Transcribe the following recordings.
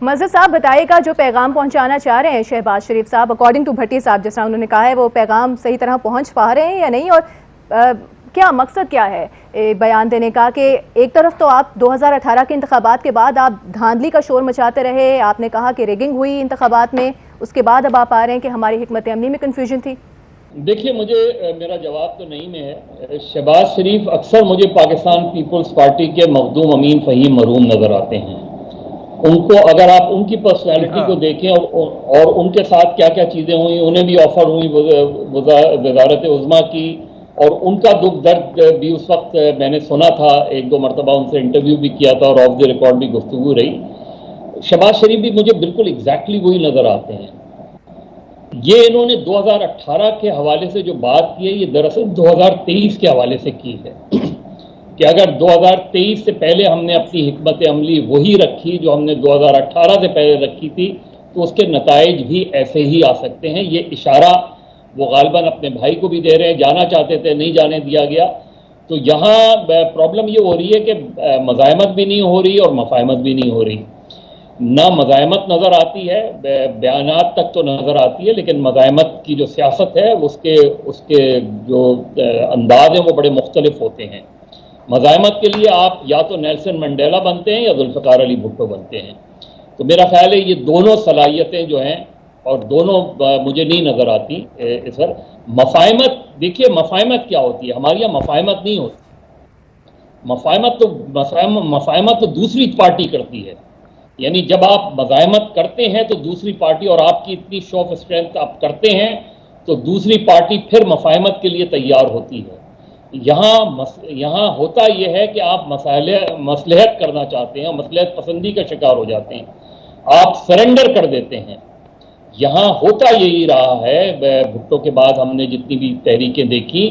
मज़हर साहब बताइएगा, जो पैगाम पहुंचाना चाह रहे हैं शहबाज शरीफ साहब, अकॉर्डिंग टू भट्टी साहब जिस तरह उन्होंने कहा है, वो पैगाम सही तरह पहुंच पा रहे हैं या नहीं, और क्या मकसद क्या है बयान देने का कि एक तरफ तो आप 2018 के इंतखाबात के बाद आप धांधली का शोर मचाते रहे, आपने कहा कि रिगिंग हुई इंतखाबात में, उसके बाद अब आप आ रहे हैं कि हमारी हिकमत अमली में कन्फ्यूजन थी। देखिए, मेरा जवाब तो नहीं में है। शहबाज शरीफ अक्सर मुझे पाकिस्तान पीपल्स पार्टी के मखदूम अमीन फ़हीम मरूम नज़र आते हैं। उनको अगर आप उनकी पर्सनैलिटी को देखें और उनके साथ क्या क्या चीज़ें हुई, उन्हें भी ऑफर हुई वज़ारत उज़्मा की, और उनका दुख दर्द भी उस वक्त मैंने सुना था, एक दो मरतबा उनसे इंटरव्यू भी किया था और ऑफ द रिकॉर्ड भी गुफ्तगू रही। शहबाज शरीफ भी मुझे बिल्कुल एग्जैक्टली वही नज़र आते हैं। ये इन्होंने 2018 के हवाले से जो बात की है, ये दरअसल 2023 के हवाले से की है कि अगर 2023 से पहले हमने अपनी हिकमत अमली वही रखी जो हमने 2018 से पहले रखी थी, तो उसके नताइज भी ऐसे ही आ सकते हैं। ये इशारा वो गालिबन अपने भाई को भी दे रहे हैं, जाना चाहते थे, नहीं जाने दिया गया। तो यहाँ प्रॉब्लम ये हो रही है कि मज़ाहमत भी नहीं हो रही और मफाहमत भी नहीं हो रही। ना मज़ाहमत नज़र आती है, बयानात तक तो नज़र आती है, लेकिन मज़ाहमत की जो सियासत है उसके जो अंदाज हैं वो बड़े मुख्तलिफ होते हैं। मज़ाहमत के लिए आप या तो नेल्सन मंडेला बनते हैं या जुल्फ़िकार अली भुट्टो बनते हैं। तो मेरा ख्याल है ये दोनों सलाहियतें जो हैं, और दोनों मुझे नहीं नज़र आती इस पर। मफाहमत, देखिए मफाहमत क्या होती है, हमारे यहाँ मफाहमत नहीं होती। मफाहमत तो दूसरी पार्टी करती है। यानी जब आप मज़ाहमत करते हैं तो दूसरी पार्टी, और आपकी इतनी शो ऑफ स्ट्रेंथ आप करते हैं तो दूसरी पार्टी फिर मफाहमत के लिए तैयार होती है। यहाँ होता यह है कि आप मसलहत करना चाहते हैं, मसलहत पसंदी का शिकार हो जाते हैं, आप सरेंडर कर देते हैं। यहाँ होता यही रहा है। भुट्टो के बाद हमने जितनी भी तहरीकें देखी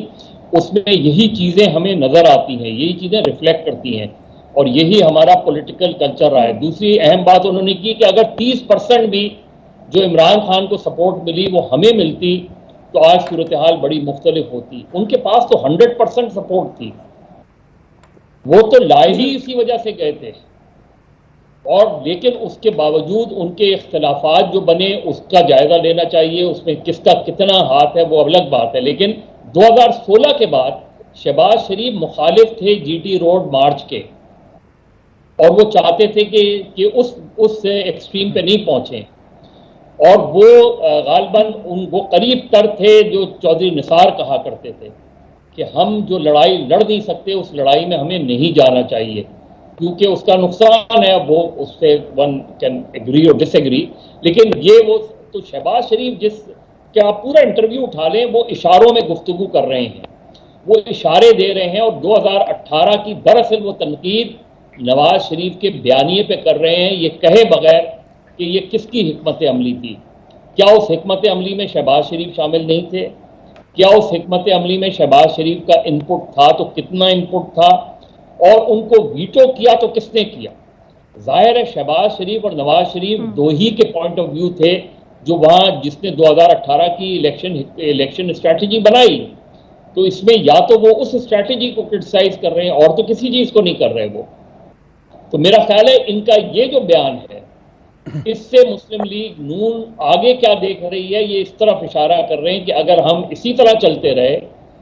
उसमें यही चीज़ें हमें नज़र आती हैं, यही चीज़ें रिफ्लेक्ट करती हैं, और यही हमारा पॉलिटिकल कल्चर रहा है। दूसरी अहम बात उन्होंने की कि अगर 30% भी जो इमरान खान को सपोर्ट मिली वो हमें मिलती तो आज सूरत हाल बड़ी मुख्तलिफ होती। उनके पास तो 100% सपोर्ट थी, वो तो लाए ही इसी वजह से गए थे, और लेकिन उसके बावजूद उनके इख्तलाफात जो बने उसका जायजा लेना चाहिए, उसमें किसका कितना हाथ है वो अलग बात है। लेकिन 2016 के बाद शहबाज शरीफ मुखालिफ थे GT रोड मार्च के, और वो चाहते थे कि उस एक्सट्रीम पे नहीं पहुंचे, और वो गालिबन वो करीब तर थे जो चौधरी निसार कहा करते थे कि हम जो लड़ाई लड़ नहीं सकते उस लड़ाई में हमें नहीं जाना चाहिए, क्योंकि उसका नुकसान है। वो उससे वन कैन एग्री और डिसएग्री, लेकिन ये वो तो शहबाज शरीफ क्या आप पूरा इंटरव्यू उठा लें, वो इशारों में गुफ्तगू कर रहे हैं, वो इशारे दे रहे हैं, और 2018 की दरअसल वो तनकीद नवाज शरीफ के बयानिए पे कर रहे हैं, ये कहे बगैर कि ये किसकी हिकमत अमली थी। क्या उस हिकमत अमली में शहबाज शरीफ शामिल नहीं थे? क्या उस हिकमत अमली में शहबाज शरीफ का इनपुट था? तो कितना इनपुट था? और उनको वीटो किया तो किसने किया? जाहिर है शहबाज शरीफ और नवाज शरीफ दो ही के पॉइंट ऑफ व्यू थे जो वहाँ, जिसने 2018 की इलेक्शन स्ट्रैटेजी बनाई, तो इसमें या तो वो उस स्ट्रैटेजी को क्रिटिसाइज कर रहे हैं और तो किसी चीज़ को नहीं कर रहे वो। तो मेरा ख्याल है इनका ये जो बयान है, इससे मुस्लिम लीग नून आगे क्या देख रही है, ये इस तरफ इशारा कर रहे हैं कि अगर हम इसी तरह चलते रहे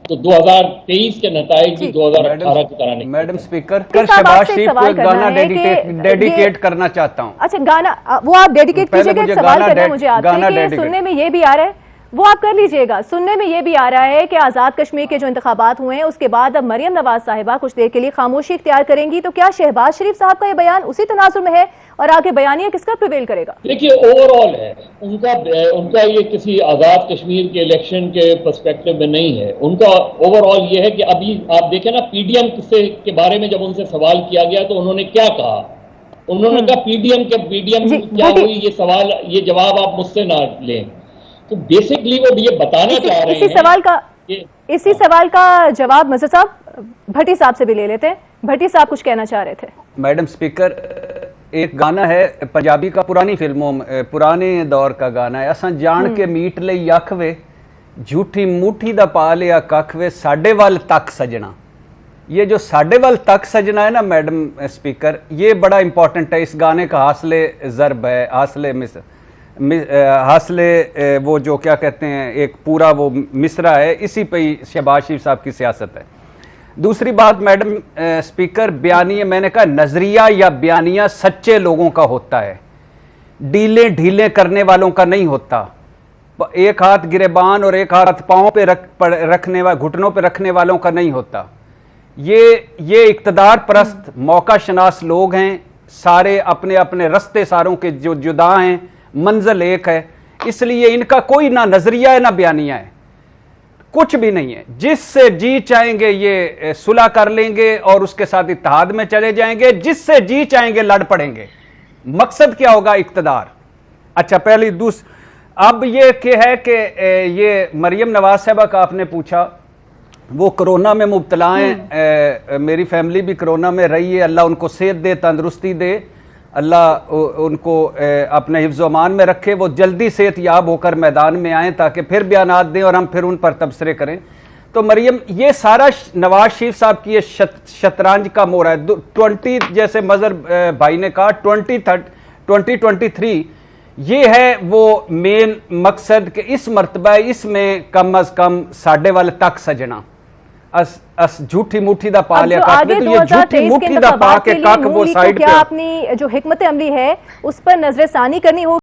तो 2023 के नताइज भी 2018 की तरह नहीं। मैडम स्पीकर, शहबाज शरीफ को एक गाना डेडिकेट करना चाहता हूँ। अच्छा, गाना वो आप डेडिकेट कीजिएगा। सवाल करना मुझे आपसे कि सुनने में ये भी आ रहा है, वो आप कर लीजिएगा। सुनने में ये भी आ रहा है कि आज़ाद कश्मीर के जो इंतखाबात हुए हैं उसके बाद अब मरियम नवाज साहिबा कुछ देर के लिए खामोशी इख्तियार करेंगी, तो क्या शहबाज शरीफ साहब का ये बयान उसी तनाजुर में है और आगे बयानिया किसका प्रिवेल करेगा? देखिए, ओवरऑल है उनका ये किसी आज़ाद कश्मीर के इलेक्शन के पर्सपेक्टिव में नहीं है। उनका ओवरऑल ये है कि अभी आप देखें ना, PDM के बारे में जब उनसे सवाल किया गया तो उन्होंने क्या कहा? उन्होंने कहा PDM क्या हुई, ये जवाब आप मुझसे ना लें। तो बेसिकली वो ये बताना चाह रहे हैं। इसी सवाल का जवाब मज़हर साहब भट्टी साहब से भी ले लेते हैं। भट्टी साहब कुछ कहना चाह रहे थे। मैडम स्पीकर, एक गाना है पंजाबी का, पुरानी फिल्मों में, पुराने दौर का गाना है, असां जान के मीट लई अख वे, झूठी मुठी दा पा लिया कख वे, साडे वाल तक सजना। ये जो साडे वाल तक सजना है ना मैडम स्पीकर, ये बड़ा इंपॉर्टेंट है। इस गाने का हासले ज़रब है, हासले वो जो क्या कहते हैं, एक पूरा वो मिसरा है, इसी पे ही शहबाज शरीफ साहब की सियासत है। दूसरी बात मैडम स्पीकर, बयानिया, मैंने कहा नजरिया या बयानिया सच्चे लोगों का होता है, डीले ढीले करने वालों का नहीं होता। एक हाथ गिरेबान और एक हाथ पांव पे रखने वाले, घुटनों पे रखने वालों का नहीं होता। ये इक्तदार परस्त मौका शनास लोग हैं, सारे अपने अपने रस्ते सारों के जो जुदा हैं, मंजिल एक है, इसलिए इनका कोई ना नजरिया है ना बयानिया है, कुछ भी नहीं है। जिससे जी चाहेंगे ये सुलह कर लेंगे और उसके साथ इत्तेहाद में चले जाएंगे, जिससे जी चाहेंगे लड़ पड़ेंगे। मकसद क्या होगा? इक्तदार। अच्छा, पहली अब ये क्या है कि ये मरियम नवाज साहबा का आपने पूछा, वो कोरोना में मुब्तला हैं, मेरी फैमिली भी कोरोना में रही है, अल्लाह उनको सेहत दे, तंदुरुस्ती दे, अल्लाह उनको अपने हिफ्ज़ अमान में रखे, वो जल्दी सेहत याब होकर मैदान में आएँ ताकि फिर बयानात दें और हम फिर उन पर तबसरे करें। तो मरियम, ये सारा नवाज शरीफ साहब की ये शतरंज का मोड़ है। 20 जैसे मजहर भाई ने कहा 2023 ये है वो मेन मकसद कि इस मरतबा इसमें कम अज कम साढ़े वाले तक सजना अस झूठी मुठी दा पा लिया, आगे तो ये झूठी मुठी दा पा के कक वो साइड पे। क्या अपनी जो हिकमत अमली है उस पर नजरसानी करनी होगी।